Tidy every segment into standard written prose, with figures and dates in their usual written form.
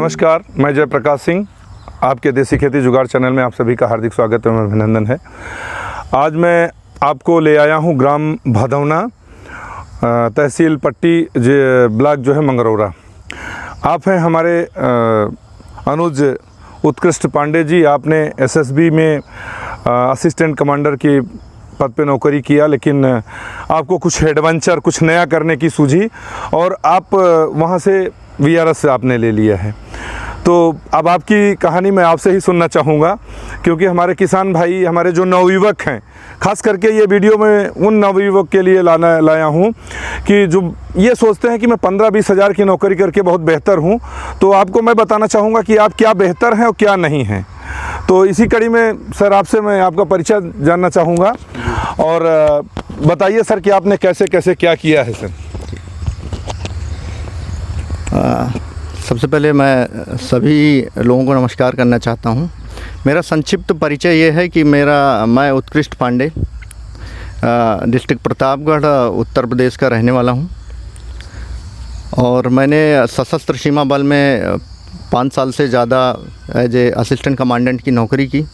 नमस्कार, मैं जयप्रकाश सिंह, आपके देसी खेती जुगाड़ चैनल में आप सभी का हार्दिक स्वागत एवं अभिनंदन है। आज मैं आपको ले आया हूं ग्राम भदौना, तहसील पट्टी ब्लॉक जो है मंगरौरा। आप हैं हमारे अनुज उत्कृष्ट पांडे जी। आपने एसएसबी में असिस्टेंट कमांडर की पद पे नौकरी किया, लेकिन आपको कुछ एडवेंचर, कुछ नया करने की सूझी और आप वहाँ से वीआरएस से आपने ले लिया है। तो अब आपकी कहानी मैं आपसे ही सुनना चाहूँगा, क्योंकि हमारे किसान भाई, हमारे जो नवयुवक हैं, ख़ास करके ये वीडियो में उन नवयुवक के लिए लाया हूँ कि जो ये सोचते हैं कि मैं 15-20 हज़ार की नौकरी करके बहुत बेहतर हूँ। तो आपको मैं बताना चाहूँगा कि आप क्या बेहतर हैं और क्या नहीं हैं। तो इसी कड़ी में सर आपसे मैं आपका परिचय जानना चाहूँगा और बताइए सर कि आपने कैसे कैसे क्या किया है सर। सबसे पहले मैं सभी लोगों को नमस्कार करना चाहता हूं। मेरा संक्षिप्त परिचय ये है कि मैं उत्कृष्ट पांडे, डिस्ट्रिक्ट प्रतापगढ़, उत्तर प्रदेश का रहने वाला हूं और मैंने सशस्त्र सीमा बल में 5 साल से ज़्यादा एज ए असिस्टेंट कमांडेंट की नौकरी की।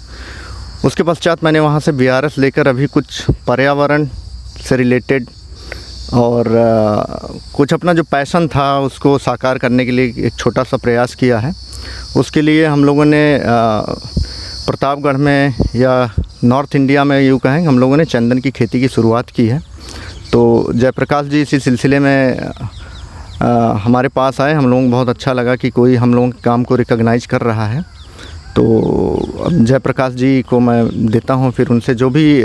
उसके पश्चात मैंने वहां से वीआरएस लेकर अभी कुछ पर्यावरण से रिलेटेड और कुछ अपना जो पैशन था उसको साकार करने के लिए एक छोटा सा प्रयास किया है। उसके लिए हम लोगों ने प्रतापगढ़ में या नॉर्थ इंडिया में यूँ कहें, हम लोगों ने चंदन की खेती की शुरुआत की है। तो जयप्रकाश जी इसी सिलसिले में हमारे पास आए। हम लोगों को बहुत अच्छा लगा कि कोई हम लोगों के काम को रिकॉग्नाइज कर रहा है। तो अब जयप्रकाश जी को मैं देता हूँ, फिर उनसे जो भी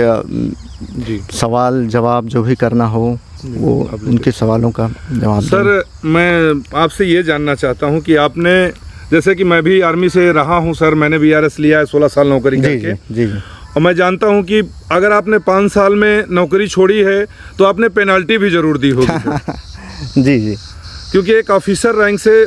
जी सवाल जवाब जो भी करना हो वो उनके सवालों का जवाब। सर मैं आपसे ये जानना चाहता हूँ कि आपने, जैसे कि मैं भी आर्मी से रहा हूँ सर, मैंने वीआरएस लिया है 16 साल नौकरी करके। जी। और मैं जानता हूँ कि अगर आपने 5 साल में नौकरी छोड़ी है तो आपने पेनल्टी भी ज़रूर दी होगी। जी। क्योंकि एक ऑफिसर रैंक से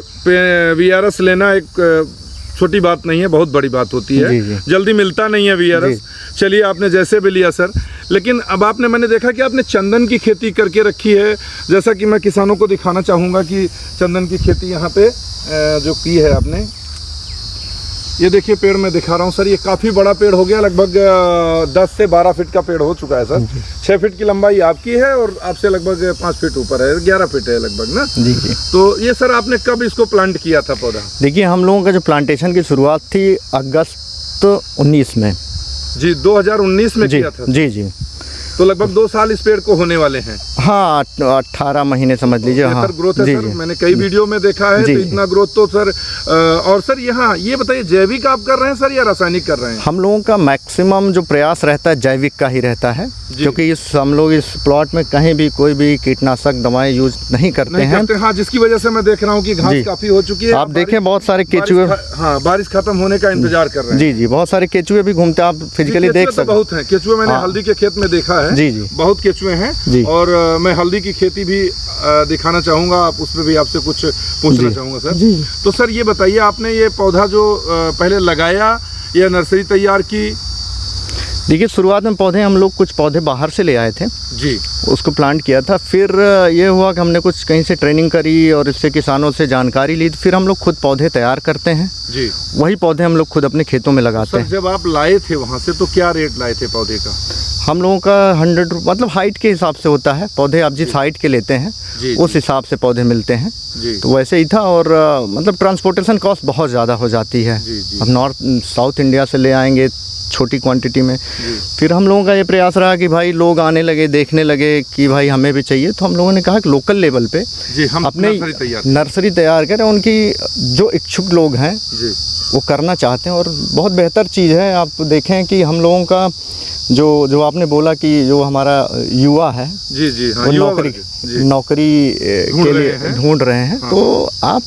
वीआरएस लेना एक छोटी बात नहीं है, बहुत बड़ी बात होती है। जी। जल्दी मिलता नहीं है वीआरएस। चलिए आपने जैसे भी लिया सर, लेकिन अब मैंने देखा कि आपने चंदन की खेती करके रखी है। जैसा कि मैं किसानों को दिखाना चाहूँगा कि चंदन की खेती यहाँ पे जो की है आपने, ये देखिए पेड़ मैं दिखा रहा हूँ सर। ये काफ़ी बड़ा पेड़ हो गया, लगभग 10 से 12 फीट का पेड़ हो चुका है सर। 6 फीट की लंबाई आपकी है और आपसे लगभग 5 फीट ऊपर है, 11 फीट है लगभग ना। जी। तो ये सर आपने कब इसको प्लांट किया था पौधा? देखिए, हम लोगों का जो प्लांटेशन की शुरुआत थी अगस्त 19 में। जी, 2019 में किया था। जी। तो लगभग 2 साल इस पेड़ को होने वाले हैं। हाँ, 18 महीने समझ लीजिए। हाँ सर ग्रोथ है सर, मैंने कई वीडियो में देखा है। तो इतना ग्रोथ तो सर। और सर यहाँ ये बताइए, जैविक आप कर रहे हैं सर या रासायनिक कर रहे हैं? हम लोगों का मैक्सिमम जो प्रयास रहता है जैविक का ही रहता है, क्योंकि हम लोग इस प्लॉट में कहीं भी कोई भी कीटनाशक दवाएं यूज नहीं करते हैं। हाँ, जिसकी वजह से मैं देख रहा हूँ कि घास काफी हो चुकी है। आप देखें बहुत सारे केचुए, हाँ, बारिश खत्म होने का इंतजार कर रहे हैं। जी, बहुत सारे केचुए भी घूमते हैं, आप फिजिकली देख सकते हैं। बहुत है केचुए, मैंने हल्दी के खेत में देखा है। जी, बहुत केचुए हैं। और मैं हल्दी की खेती भी दिखाना चाहूँगा, आप उसमें भी आपसे कुछ पूछना चाहूँगा सर। तो सर ये बताइए, आपने ये पौधा जो पहले लगाया या नर्सरी तैयार की? देखिए, शुरुआत में पौधे हम लोग कुछ पौधे बाहर से ले आए थे जी, उसको प्लांट किया था। फिर ये हुआ कि हमने कुछ कहीं से ट्रेनिंग करी और इससे किसानों से जानकारी ली। फिर हम लोग खुद पौधे तैयार करते हैं जी। वही पौधे हम लोग खुद अपने खेतों में लगाते हैं। जब आप लाए थे वहाँ से तो क्या रेट लाए थे पौधे का? हम लोगों का 100 मतलब हाइट के हिसाब से होता है। पौधे आप जिस हाइट के लेते हैं उस हिसाब से पौधे मिलते हैं। तो वैसे ही था। और मतलब ट्रांसपोर्टेशन कॉस्ट बहुत ज़्यादा हो जाती है। अब साउथ इंडिया से ले आएंगे छोटी क्वांटिटी में। फिर हम लोगों का ये प्रयास रहा कि भाई लोग आने लगे, देखने लगे कि भाई हमें भी चाहिए। तो हम लोगों ने कहा कि लोकल लेवल पे हम अपने नर्सरी तैयार करें। उनकी जो इच्छुक लोग हैं वो करना चाहते हैं और बहुत बेहतर चीज़ है। आप देखें कि हम लोगों का जो आपने बोला कि जो हमारा युवा है हाँ, वो नौकरी के लिए ढूंढ रहे हैं। तो आप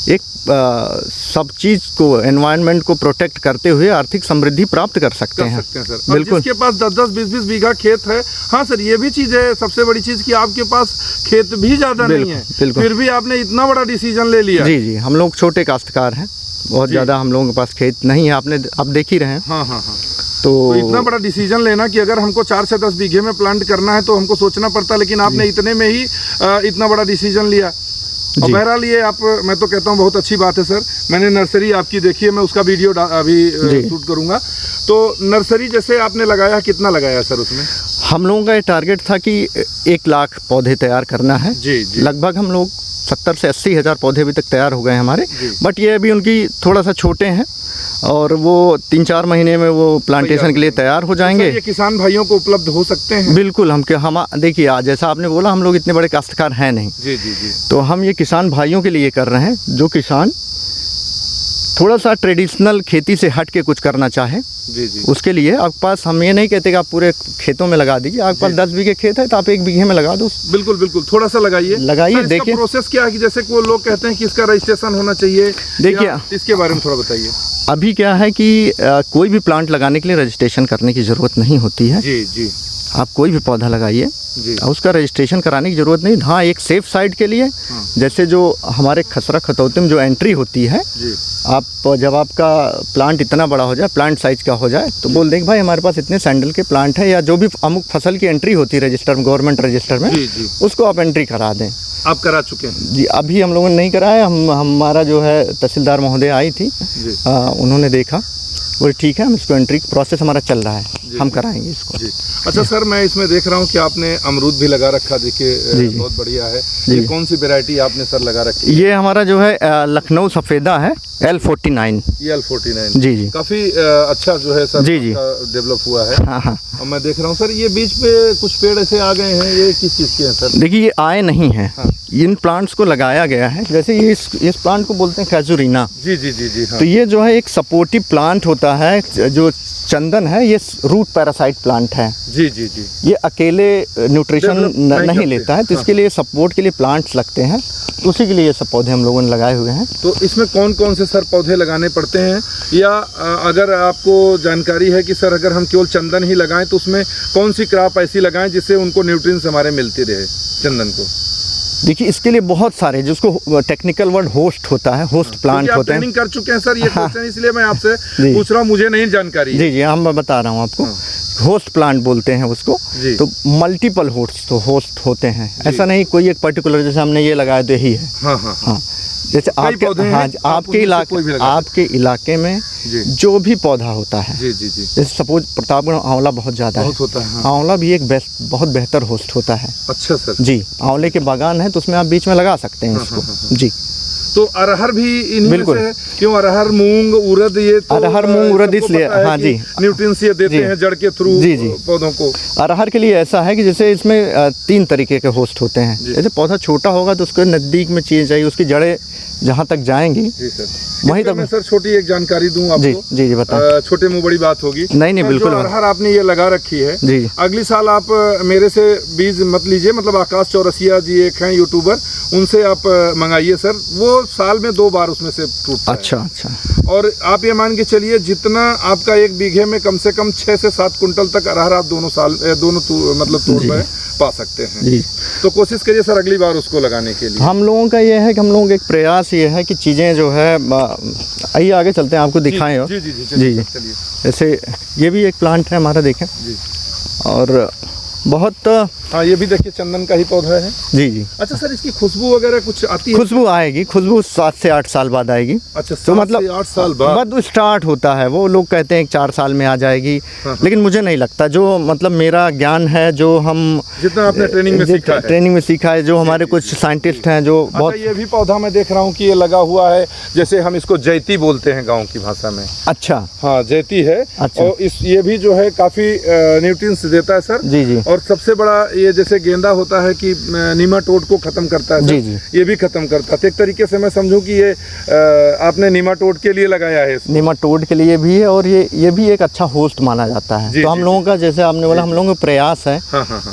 एक सब चीज़ को, एनवायरनमेंट को प्रोटेक्ट करते हुए आर्थिक समृद्धि प्राप्त कर सकते हैं सर। बिल्कुल। जिसके पास 10-10, 20-20 बीघा खेत है, हाँ सर, ये भी चीज़ है सबसे बड़ी चीज़ कि आपके पास खेत भी ज़्यादा नहीं है, फिर भी आपने इतना बड़ा डिसीजन ले लिया। जी, हम लोग छोटे काश्तकार हैं, बहुत ज़्यादा हम लोगों के पास खेत नहीं है। आप देख ही रहे हैं। हाँ। तो इतना बड़ा डिसीजन लेना कि अगर हमको 4 से 10 बीघे में प्लांट करना है तो हमको सोचना पड़ता, लेकिन आपने इतने में ही इतना बड़ा डिसीजन लिया। और बहरहाल ये आप, मैं तो कहता हूँ बहुत अच्छी बात है सर। मैंने नर्सरी आपकी देखी है, मैं उसका वीडियो अभी शूट करूँगा। तो नर्सरी जैसे आपने लगाया, कितना लगाया सर उसमें? हम लोगों का ये टारगेट था कि 1 लाख पौधे तैयार करना है। जी जी। लगभग हम लोग 70 से 80 हज़ार पौधे अभी तक तैयार हो गए हैं हमारे। बट ये अभी उनकी थोड़ा सा छोटे हैं और वो 3-4 महीने में वो प्लांटेशन के लिए तैयार हो जाएंगे। ये किसान भाइयों को उपलब्ध हो सकते हैं? बिल्कुल। हम देखिए, आज जैसा आपने बोला, हम लोग इतने बड़े काश्तकार हैं नहीं। जी जी जी। तो हम ये किसान भाइयों के लिए कर रहे हैं, जो किसान थोड़ा सा ट्रेडिशनल खेती से हट के कुछ करना चाहे। जी जी। उसके लिए आपके पास, हम ये नहीं कहते कि आप पूरे खेतों में लगा दीजिए। आपके पास 10 बीघे खेत है तो आप 1 बीघे में लगा दो। बिल्कुल बिल्कुल, थोड़ा सा लगाइए। देखिए प्रोसेस क्या है कि जैसे कोई लोग कहते हैं कि इसका रजिस्ट्रेशन होना चाहिए, देखिए इसके बारे में थोड़ा बताइए। अभी क्या है कि कोई भी प्लांट लगाने के लिए रजिस्ट्रेशन करने की ज़रूरत नहीं होती है। जी जी। आप कोई भी पौधा लगाइए, उसका रजिस्ट्रेशन कराने की ज़रूरत नहीं। हाँ, एक सेफ साइड के लिए, जैसे जो हमारे खसरा खतौती में जो एंट्री होती है, आप जब आपका प्लांट इतना बड़ा हो जाए, प्लांट साइज का हो जाए, तो बोल दें कि भाई हमारे पास इतने सैंडल के प्लांट है, या जो भी अमुक फसल की एंट्री होती है रजिस्टर में, गवर्नमेंट रजिस्टर में, उसको आप एंट्री करा दें। आप करा चुके हैं? जी, अभी हम लोगों ने नहीं कराया। हमारा जो है तहसीलदार महोदय आई थी, उन्होंने देखा, बोले ठीक है, हम इसको एंट्री प्रोसेस हमारा चल रहा है, हम कराएंगे इसको। जी। अच्छा सर, मैं इसमें देख रहा हूँ कि आपने अमरूद भी लगा रखा, देखिए बहुत बढ़िया है। ये कौन सी वैरायटी आपने सर लगा रखी है? ये हमारा जो है लखनऊ सफ़ेदा है, L49। ये L49 जी जी। काफ़ी अच्छा जो है सर जी जी डेवलप हुआ है। हाँ हाँ। और मैं देख रहा हूँ सर, ये बीच पे कुछ पेड़ ऐसे आ गए हैं, ये किस चीज़ के हैं सर? देखिए, ये आए नहीं हैं। इन प्लांट्स को लगाया गया है, जैसे ये इस प्लांट को बोलते हैं कैजुरीना। जी जी जी जी। हाँ। तो ये जो है एक सपोर्टिव प्लांट होता है। जो चंदन है, ये रूट पैरासाइट प्लांट है। जी जी जी। ये अकेले न्यूट्रिशन नहीं लेता है, तो इसके लिए सपोर्ट के लिए प्लांट्स लगते हैं। तो उसी के लिए ये सब पौधे हम लोगों ने लगाए हुए हैं। तो इसमें कौन कौन से सर पौधे लगाने पड़ते हैं, या अगर आपको जानकारी है कि सर अगर हम केवल चंदन ही लगाएं तो उसमें कौन सी क्रॉप ऐसी लगाएं जिससे उनको न्यूट्रिएंट्स हमारे मिलती रहे चंदन को? देखिए, इसके लिए बहुत सारे, जिसको टेक्निकल वर्ड होस्ट होता है, होस्ट प्लांट होते हैं। ट्रेनिंग कर चुके हैं सर, ये क्वेश्चन इसलिए मैं आपसे पूछ रहा हूँ, मुझे नहीं जानकारी। जी जी, हम बता रहा हूँ आपको। होस्ट प्लांट बोलते हैं उसको। तो मल्टीपल होस्ट होते हैं, ऐसा नहीं कोई एक पर्टिकुलर, जैसे हमने ये लगाया तो यही है। हाँ हाँ हाँ। जैसे आपके इलाके में जो भी पौधा होता है, जी जी जी, जैसे सपोज प्रतापगढ़ आंवला बहुत ज़्यादा है, आंवला भी एक बहुत बेहतर होस्ट होता है। अच्छा सर। जी, आंवले के बागान है तो उसमें आप बीच में लगा सकते हैं इसको। जी। तो अरहर भी इन्हीं से है? क्यों अरहर, मूंग, उड़द, ये तो अरहर, मूंग, उड़द इसलिए, हाँ जी, न्यूट्रिएंट्स ये देते हैं जड़ के थ्रू पौधों को। अरहर के लिए ऐसा है कि जैसे इसमें 3 तरीके के होस्ट होते हैं। जैसे पौधा छोटा होगा तो उसके नज़दीक में चीज़ चाहिए, उसकी जड़ें जहाँ तक जाएंगी वहीं तक। मैं सर छोटी एक जानकारी दूं आपको। जी जी, बताएं। छोटे मुंह बड़ी बात होगी। नहीं बिल्कुल। अरहर आपने ये लगा रखी है जी, अगली साल आप मेरे से बीज मत लीजिए, मतलब आकाश चौरसिया जी एक हैं यूट्यूबर, उनसे आप मंगाइए सर, वो साल में 2 बार उसमें से टूटता है। अच्छा। और आप ये मान के चलिए, जितना आपका 1 बीघे में कम से कम 6 से 7 कुंटल तक अरहर आप दोनों मतलब तोड़ में पा सकते हैं जी। तो कोशिश करिए सर अगली बार उसको लगाने के लिए। हम लोगों का ये है कि हम लोगों का एक प्रयास ये है कि चीज़ें जो है, आइए आगे चलते हैं, आपको दिखाएं। और जी जी जी जी, चलिए। जैसे ये भी एक प्लांट है हमारा, देखें जी, और बहुत, हाँ ये भी देखिए चंदन का ही पौधा है। जी जी। अच्छा सर, इसकी खुशबू वगैरह कुछ आती है? खुशबू आएगी, खुशबू 7 से 8 साल बाद आएगी। अच्छा, तो मतलब 8 साल बाद स्टार्ट होता है। वो लोग कहते हैं 4 साल में आ जाएगी। हाँ। लेकिन मुझे नहीं लगता। जो मतलब मेरा ज्ञान है, जो हम जितना आपने ट्रेनिंग में सीखा है, जो हमारे कुछ साइंटिस्ट हैं जो बहुत। ये भी पौधा मैं देख रहा हूँ कि ये लगा हुआ है, जैसे हम इसको जैती बोलते हैं गाँव की भाषा में। अच्छा। हाँ, जैती है। अच्छा। और ये भी जो है काफी न्यूट्रिएंट्स देता है सर। जी जी। और सबसे बड़ा ये जैसे गेंदा होता है कि नीमाटोड को खत्म करता है। जी जी। ये भी खत्म करता है। तो एक तरीके से मैं समझूं कि ये आपने नीमाटोड के लिए लगाया है। नीमाटोड के लिए भी है, और ये भी एक अच्छा होस्ट माना जाता है। तो हम लोगों का, जैसे आपने बोला, हम लोगों का प्रयास है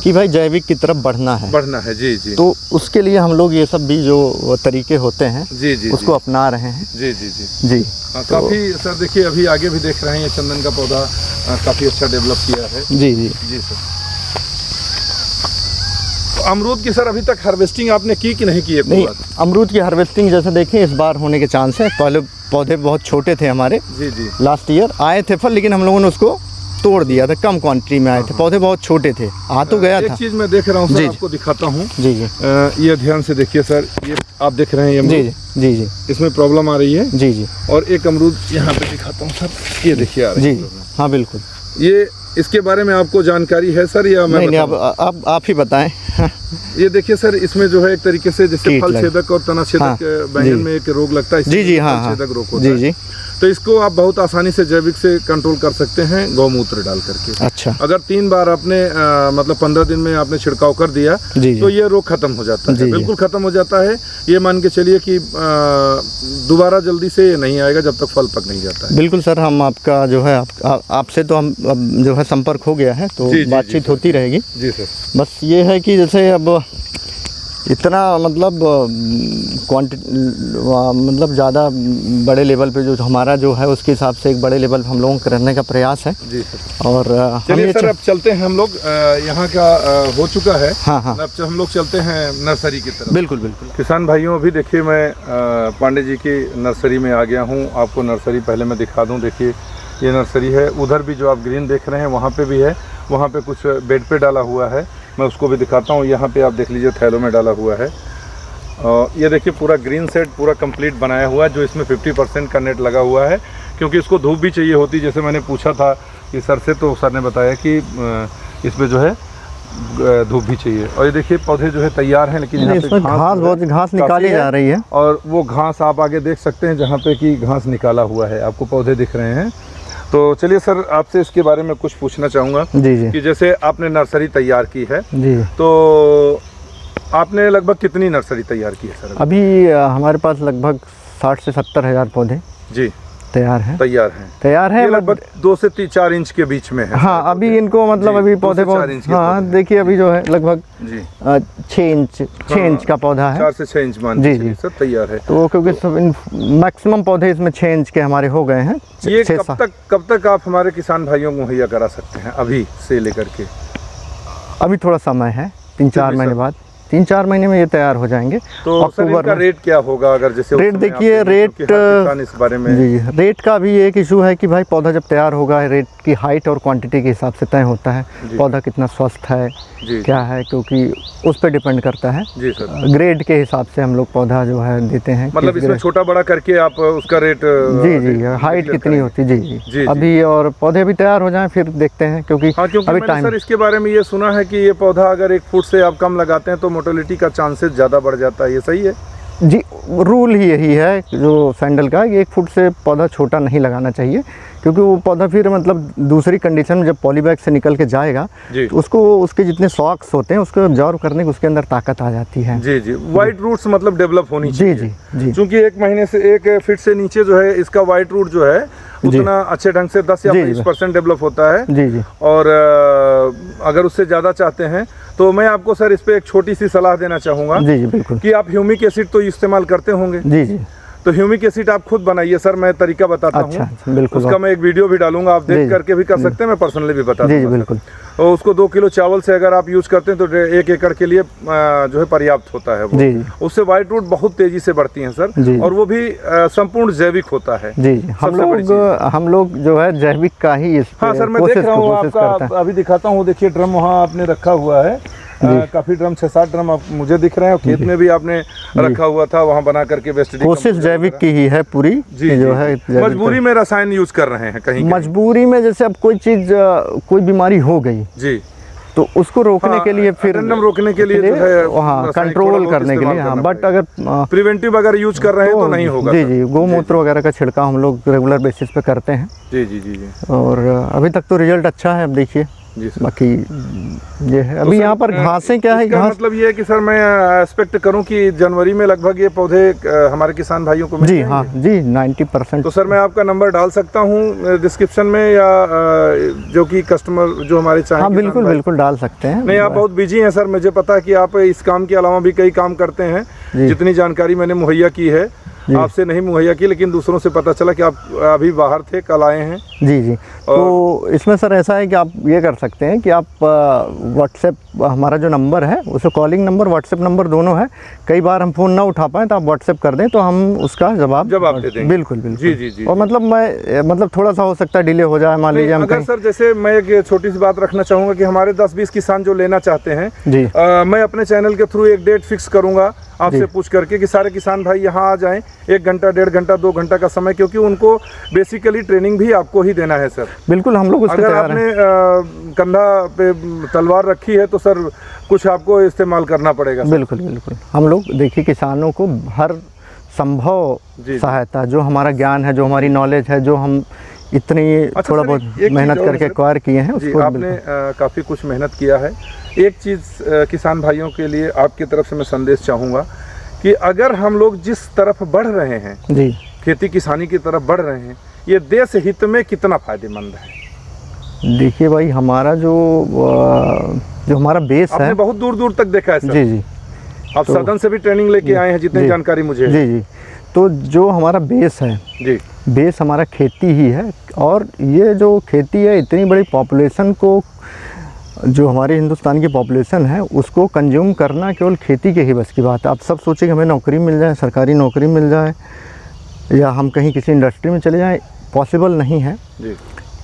कि भाई जैविक की तरफ बढ़ना है। जी जी। तो उसके लिए हम लोग ये सब भी जो तरीके होते हैं जी जी उसको अपना रहे हैं। जी जी जी जी। काफी सर देखिए, अभी आगे भी देख रहे हैं, ये चंदन का पौधा काफी अच्छा डेवलप किया है। जी जी जी सर। अमरूद की सर अभी तक हार्वेस्टिंग आपने की कि नहीं की है? नहीं, अमरूद की हार्वेस्टिंग जैसे देखें इस बार होने के चांस है। पहले पौधे बहुत छोटे थे हमारे। जी जी। लास्ट ईयर आए थे फल, लेकिन हम लोगों ने उसको तोड़ दिया था, कम क्वांटिटी में आए थे, पौधे बहुत छोटे थे, आ तो गया एक था। चीज़ मैं देख रहा हूँ सर, जी, आपको दिखाता हूँ। जी जी ये ध्यान से देखिए सर, ये आप देख रहे हैं ये जी अमरूद, जी जी इसमें प्रॉब्लम आ रही है। जी जी और एक अमरूद यहाँ पे दिखाता हूँ सर, ये देखिए आ रही जी है। जी हाँ बिल्कुल। ये इसके बारे में आपको जानकारी है सर या मैं नहीं, बताऊं? अब आप ही बताएं। ये देखिए सर, इसमें जो है एक तरीके से जैसे कीट फल लग- छेदक और तना छेदक हाँ, बैंगन जी। में एक रोग लगता है, जी जी इसमें हाँ फल हाँ छेदक रोग होता जी है। जी तो इसको आप बहुत आसानी से जैविक से कंट्रोल कर सकते हैं गौमूत्र डाल करके। अच्छा अगर 3 बार आपने मतलब 15 दिन में आपने छिड़काव कर दिया जी जी तो ये रोग खत्म हो जाता जी, है, जी। बिल्कुल खत्म हो जाता है। ये मान के चलिए कि दोबारा जल्दी से ये नहीं आएगा जब तक फल पक नहीं जाता है। बिल्कुल सर, हम आपका जो है आपसे तो हम अब जो है संपर्क हो गया है, तो जी, जी, बातचीत जी, होती रहेगी। जी सर। बस ये है कि जैसे अब इतना मतलब मतलब ज़्यादा बड़े लेवल पे जो हमारा जो है उसके हिसाब से एक बड़े लेवल पे हम लोगों को करने का प्रयास है। जी सर। और चलिए सर, अब चलते हैं हम लोग, यहाँ का हो चुका है। हाँ हाँ अब हम लोग चलते हैं नर्सरी की तरफ। बिल्कुल बिल्कुल। किसान भाइयों, अभी देखिए मैं पांडे जी की नर्सरी में आ गया हूँ। आपको नर्सरी पहले मैं दिखा दूँ। देखिए ये नर्सरी है, उधर भी जो आप ग्रीन देख रहे हैं वहाँ पे भी है, वहाँ पे कुछ बेड पे डाला हुआ है, मैं उसको भी दिखाता हूँ। यहाँ पे आप देख लीजिए थैलों में डाला हुआ है। ये देखिए पूरा ग्रीन सेट पूरा कंप्लीट बनाया हुआ है, जो इसमें 50% का नेट लगा हुआ है, क्योंकि इसको धूप भी चाहिए होती। जैसे मैंने पूछा था कि सर से, तो सर ने बताया कि इसमें जो है धूप भी चाहिए। और ये देखिए पौधे जो है तैयार हैं, लेकिन यहाँ पे इसमें घास बहुत घास निकाली जा रही है, और वो घास आप आगे देख सकते हैं जहाँ पे कि घास निकाला हुआ है, आपको पौधे दिख रहे हैं। तो चलिए सर, आपसे इसके बारे में कुछ पूछना चाहूँगा जी जी कि जैसे आपने नर्सरी तैयार की है, जी। तो आपने लगभग कितनी नर्सरी तैयार की है सर? अभी हमारे पास लगभग 60 से 70 हज़ार पौधे जी तैयार हैं। तैयार हैं। लगभग 2 से 4 इंच के बीच में है। हाँ, अभी इनको मतलब अभी पौधे को, हाँ देखिए अभी जो है लगभग जी 6 इंच का पौधा है। 4 से 6 इंच मान जी जी सब तैयार है। तो क्योंकि सब मैक्सिमम पौधे इसमें 6 इंच के हमारे हो गए हैं। ये कब तक आप हमारे किसान भाइयों को मुहैया करा सकते हैं अभी से लेकर के? अभी थोड़ा समय है, 3-4 महीने बाद, 3-4 महीने में ये तैयार हो जाएंगे। तो सर इनका रेट क्या होगा? अगर जैसे रेट देखिए, रेट इस बारे में जी रेट का भी एक इशू है कि भाई पौधा जब तैयार होगा, रेट की हाइट और क्वांटिटी के हिसाब से तय होता है, पौधा कितना स्वस्थ है क्या है, क्योंकि उस पर डिपेंड करता है। जी सर। ग्रेड के हिसाब से हम लोग पौधा जो है देते हैं। मतलब इसमें छोटा बड़ा करके आप उसका रेट? जी जी, हाइट कितनी होती है। जी जी अभी और पौधे भी तैयार हो जाएं फिर देखते हैं, क्योंकि अभी टाइम। सर इसके बारे में ये सुना है कि ये पौधा अगर 1 फुट से आप कम लगाते हैं तो मोर्टेलिटी का चांसेस ज़्यादा बढ़ जाता है, ये सही है? जी, रूल ही यही है जो सैंडल का, 1 फुट से पौधा छोटा नहीं लगाना चाहिए, क्योंकि वो पौधा फिर मतलब दूसरी कंडीशन में जब पॉलीबैग से निकल के जाएगा तो उसको उसके जितने सॉक्स होते हैं उसको ऑब्जर्व करने की उसके अंदर ताकत आ जाती है। जी जी, वाइट रूट्स मतलब डेवलप होनी चाहिए। जी जी, क्योंकि 1 महीने से 1 फीट से नीचे जो है इसका वाइट रूट जो है उतना अच्छे ढंग से 10 या 20% डेवलप होता है। जी जी। और अगर उससे ज़्यादा चाहते हैं तो मैं आपको सर इस पे एक छोटी सी सलाह देना चाहूँगा। जी जी बिल्कुल। कि आप ह्यूमिक एसिड तो इस्तेमाल करते होंगे? जी जी। तो ह्यूमिक एसिड आप खुद बनाइए सर, मैं तरीका बताता हूँ। अच्छा, बिल्कुल। उसका मैं एक वीडियो भी डालूंगा, आप देख करके भी कर सकते हैं, मैं पर्सनली भी बताता हूँ। जी बिल्कुल। और उसको 2 किलो चावल से अगर आप यूज करते हैं तो 1 एकड़ के लिए जो है पर्याप्त होता है वो। जी। उससे व्हाइट रूट बहुत तेजी से बढ़ती हैं सर, और वो भी संपूर्ण जैविक होता है। जी, हम लोग जो है जैविक का ही इस हाँ सर, मैं देख रहा हूँ आपका, अभी दिखाता हूँ। देखिए ड्रम वहाँ आपने रखा हुआ है, काफी ड्रम 6-7 ड्रम आप मुझे दिख रहे हैं, और खेत में भी आपने रखा हुआ था वहाँ बना करके वेस्ट। कोशिश जैविक की ही है पूरी। जी जो है मजबूरी में रसायन यूज कर रहे हैं कहीं मजबूरी में, जैसे अब कोई चीज कोई बीमारी हो गई जी तो उसको रोकने के लिए फिर रोकने के लिए जो है हाँ कंट्रोल करने के लिए। हाँ, बट अगर प्रिवेंटिव अगर यूज कर रहे हैं तो नहीं होगा। जी जी, गौमूत्र वगैरह का छिड़काव हम लोग रेगुलर बेसिस पे करते हैं। जी जी जी जी। और अभी तक तो रिजल्ट अच्छा है, अब देखिए बाकी ये है। अभी यहाँ पर घासें क्या है, घास मतलब ये है कि सर मैं एक्सपेक्ट करूं कि जनवरी में लगभग ये पौधे हमारे किसान भाइयों को मिल जी हाँ जी 90%। तो सर मैं आपका नंबर डाल सकता हूं डिस्क्रिप्शन में, या जो कि कस्टमर जो हमारे चाहें? हाँ बिल्कुल बिल्कुल डाल सकते हैं। नहीं, आप बहुत बिजी हैं सर, मुझे पता है कि आप इस काम के अलावा भी कई काम करते हैं। जितनी जानकारी मैंने मुहैया की है आपसे नहीं मुहैया की, लेकिन दूसरों से पता चला कि आप अभी बाहर थे, कल आए हैं। जी जी। तो इसमें सर ऐसा है कि आप ये कर सकते हैं कि आप व्हाट्सएप हमारा जो नंबर है उसे कॉलिंग नंबर व्हाट्सएप नंबर दोनों है। कई बार हम फ़ोन ना उठा पाएँ तो आप व्हाट्सएप कर दें तो हम उसका जवाब दे देंगे। बिल्कुल बिल्कुल। जी जी जी। और मतलब थोड़ा सा हो सकता है डिले हो जाए, मान लीजिए हम अगर सर जैसे मैं एक छोटी सी बात रखना चाहूँगा कि हमारे 10-20 किसान जो लेना चाहते हैं जी मैं अपने चैनल के थ्रू एक डेट फिक्स करूंगा आपसे पूछ करके कि सारे किसान भाई यहाँ आ जाएं, 1 घंटा 1.5 घंटा 2 घंटा का समय, क्योंकि उनको बेसिकली ट्रेनिंग भी आपको ही देना है सर। बिल्कुल, हम लोग उसके अगर तैयार हैं। आपने कंधा पे तलवार रखी है तो सर कुछ आपको इस्तेमाल करना पड़ेगा सर। बिल्कुल बिल्कुल, हम लोग देखिए किसानों को हर संभव सहायता, जो हमारा ज्ञान है, जो हमारी नॉलेज है, जो हम इतनी थोड़ा बहुत मेहनत करके एक्वायर किए हैं उसको आपने काफ़ी कुछ मेहनत किया है। एक चीज़ किसान भाइयों के लिए आपकी तरफ से मैं संदेश चाहूँगा कि अगर हम लोग जिस तरफ बढ़ रहे हैं जी, खेती किसानी की तरफ बढ़ रहे हैं, ये देश हित में कितना फायदेमंद है। देखिए भाई, हमारा जो हमारा बेस है, बहुत दूर दूर तक देखा है सर। जी जी, आप सदन से भी ट्रेनिंग लेके आए हैं, जितनी जानकारी मुझे है। जी जी, तो जो हमारा बेस है जी, बेस हमारा खेती ही है। और ये जो खेती है, इतनी बड़ी पॉपुलेशन को, जो हमारे हिंदुस्तान की पॉपुलेशन है उसको कंज्यूम करना केवल खेती के ही बस की बात है। आप सब सोचें कि हमें नौकरी मिल जाए, सरकारी नौकरी मिल जाए, या हम कहीं किसी इंडस्ट्री में चले जाएं, पॉसिबल नहीं है जी।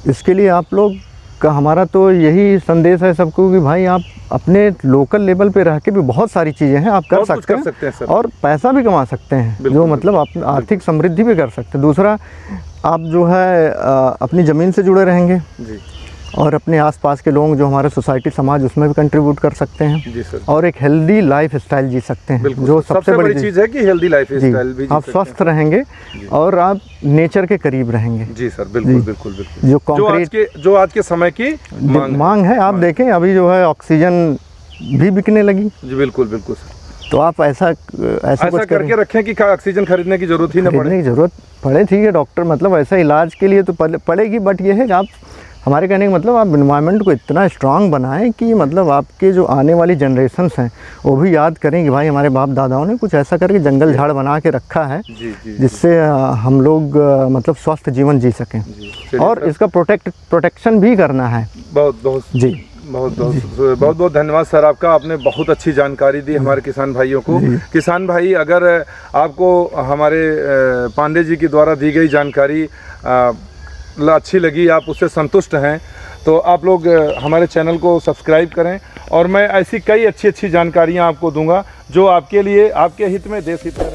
इसके लिए आप लोग का, हमारा तो यही संदेश है सबको कि भाई आप अपने लोकल लेवल पे रह के भी बहुत सारी चीज़ें हैं आप कर सकते हैं सर। और पैसा भी कमा सकते हैं, जो मतलब आप आर्थिक समृद्धि भी कर सकते हैं। दूसरा, आप जो है अपनी ज़मीन से जुड़े रहेंगे जी, और अपने आसपास के लोग, जो हमारे सोसाइटी समाज, उसमें भी कंट्रीब्यूट कर सकते हैं जी सर। और एक हेल्दी लाइफ स्टाइल जी सकते हैं, जो सबसे बड़ी चीज़ है कि हेल्दी लाइफ स्टाइल भी आप स्वस्थ रहेंगे और आप नेचर के करीब रहेंगे। जी सर, बिल्कुल बिल्कुल बिल्कुल। जो कॉन्क्रीट जो आज के समय की मांग है, आप देखें अभी जो है ऑक्सीजन भी बिकने लगी। जी बिल्कुल बिल्कुल सर। तो आप ऐसा कुछ करके रखें कि ऑक्सीजन खरीदने की जरूरत ही ना पड़े। की जरूरत पड़े, ठीक है डॉक्टर, मतलब ऐसा इलाज के लिए तो पड़ेगी, बट ये है कि आप, हमारे कहने का मतलब, आप इन्वायरमेंट को इतना स्ट्रांग बनाएं कि मतलब आपके जो आने वाली जनरेशन्स हैं वो भी याद करें कि भाई हमारे बाप दादाओं ने कुछ ऐसा करके जंगल झाड़ बना के रखा है जिससे हम लोग मतलब स्वस्थ जीवन जी सकें। और इसका प्रोटेक्शन भी करना है। बहुत बहुत जी, बहुत धन्यवाद सर आपका। आपने बहुत अच्छी जानकारी दी हमारे किसान भाइयों को। किसान भाई, अगर आपको हमारे पांडे जी के द्वारा दी गई जानकारी अच्छी लगी, आप उससे संतुष्ट हैं, तो आप लोग हमारे चैनल को सब्सक्राइब करें। और मैं ऐसी कई अच्छी जानकारियां आपको दूंगा जो आपके लिए, आपके हित में, देश हित में